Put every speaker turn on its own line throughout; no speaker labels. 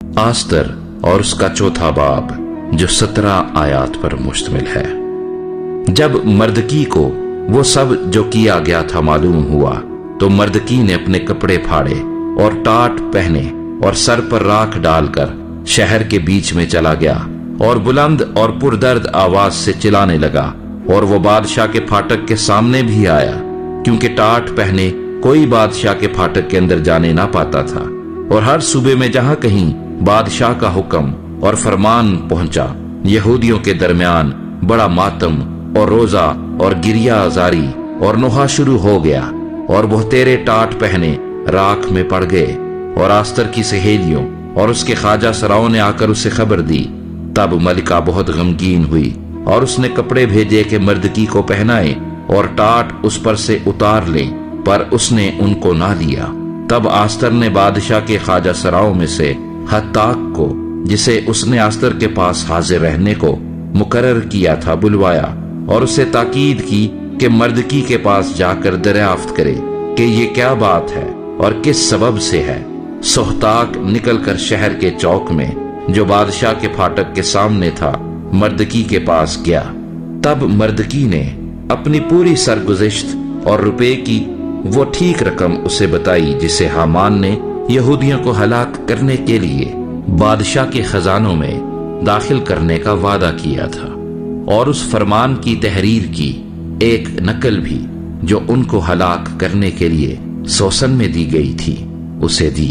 आस्तर और उसका चौथा बाब जो 17 आयात पर मुश्तमिल है। जब मर्दकी को वो सब जो किया गया था मालूम हुआ तो मर्दकी ने अपने कपड़े फाड़े और टाट पहने और सर पर राख डालकर शहर के बीच में चला गया और बुलंद और पुरदर्द आवाज से चिल्लाने लगा। और वो बादशाह के फाटक के सामने भी आया, क्योंकि टाट पहने कोई बादशाह के फाटक के अंदर जाने ना पाता था। और हर सूबे में जहां कहीं बादशाह का हुक्म और फरमान पहुंचा, यहूदियों के दरमियान बड़ा मातम और रोजा और गिरिया आजारी और नोहा शुरू हो गया। और वो तेरे टाट पहने राख में पड़ गए। और आस्तर की सहेलियों और उसके ख्वाजा सराओं ने आकर उसे खबर दी। तब मलिका बहुत गमगीन हुई और उसने कपड़े भेजे कि मर्दकी को पहनाए और टाट उस पर से उतार ले, पर उसने उनको ना लिया। तब आस्तर ने बादशाह के ख्वाजा सराओं में से हत्ताक को, जिसे उसने आस्तर के पास हाजिर रहने को मुकर्रर किया था, बुलवाया और उसे ताकीद की कि मर्दकी के पास जाकर दरियाफ्त करे कि ये क्या बात है और किस सबब से है। सोहताक निकलकर शहर के चौक में जो बादशाह के फाटक के सामने था मर्दकी के पास गया। तब मर्दकी ने अपनी पूरी सरगुज़िश्त और रुपए की वो ठीक रकम उसे बताई जिसे हामान ने यहूदियों को हलाक करने के लिए बादशाह के खजानों में दाखिल करने का वादा किया था। और उस फरमान की तहरीर की एक नकल भी जो उनको हलाक करने के लिए सोसन में दी गई थी उसे दी,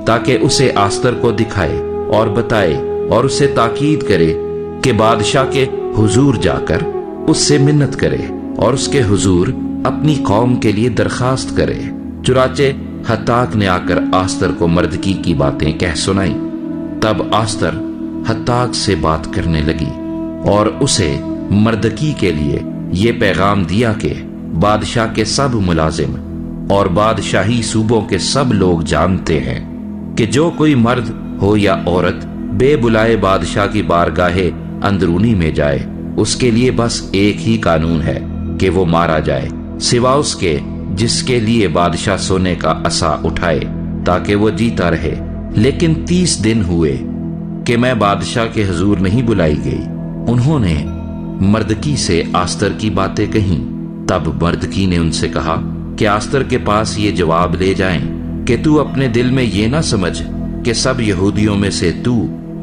ताकि उसे आस्तर को दिखाए और बताए और उसे ताकीद करे कि बादशाह के हुजूर जाकर उससे मिन्नत करे और उसके हुजूर अपनी कौम के लिए दरखास्त करे। चुनाचे हत्ताक ने आकर आस्तर को मर्दकी की बातें कह सुनाई। तब आस्तर हत्ताक से बात करने लगी और उसे मर्दकी के लिए ये पैगाम दिया कि बादशाह के सब मुलाजिम और बादशाही सूबों के सब लोग जानते हैं कि जो कोई मर्द हो या औरत बेबुलाए बादशाह की बारगाहे अंदरूनी में जाए, उसके लिए बस एक ही कानून है कि वो मारा जाए, सिवा उसके जिसके लिए बादशाह सोने का असा उठाए ताकि वो जीता रहे। लेकिन 30 दिन हुए कि मैं बादशाह के हुजूर नहीं बुलाई गई। उन्होंने मर्दकी से आस्तर की बातें कहीं। तब मर्दकी ने उनसे कहा कि आस्तर के पास ये जवाब ले जाएं कि तू अपने दिल में ये ना समझ कि सब यहूदियों में से तू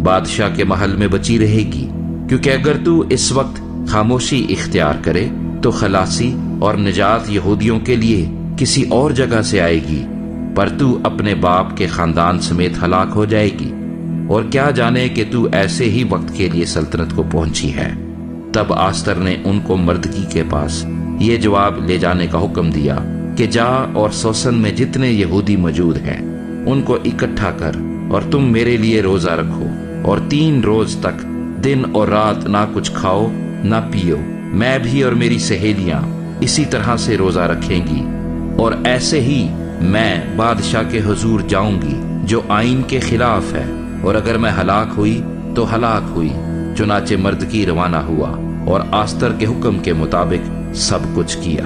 बादशाह के महल में बची रहेगी, क्योंकि अगर तू इस वक्त खामोशी इख्तियार करे तो खलासी और निजात यहूदियों के लिए किसी और जगह से आएगी, पर तू अपने बाप के खानदान समेत हलाक हो जाएगी। और क्या जाने कि तू ऐसे ही वक्त के लिए सल्तनत को पहुंची है। तब आस्तर ने उनको मर्दकी के पास ये जवाब ले जाने का हुक्म दिया कि जा और सोसन में जितने यहूदी मौजूद हैं उनको इकट्ठा कर और तुम मेरे लिए रोजा रखो और 3 रोज तक दिन और रात ना कुछ खाओ ना पियो। मैं भी और मेरी सहेलियां इसी तरह से रोजा रखेंगी और ऐसे ही मैं बादशाह के हुजूर जाऊंगी जो आईन के खिलाफ है, और अगर मैं हलाक हुई तो हलाक हुई। चुनाचे मर्दकी रवाना हुआ और आस्तर के हुक्म के मुताबिक सब कुछ किया।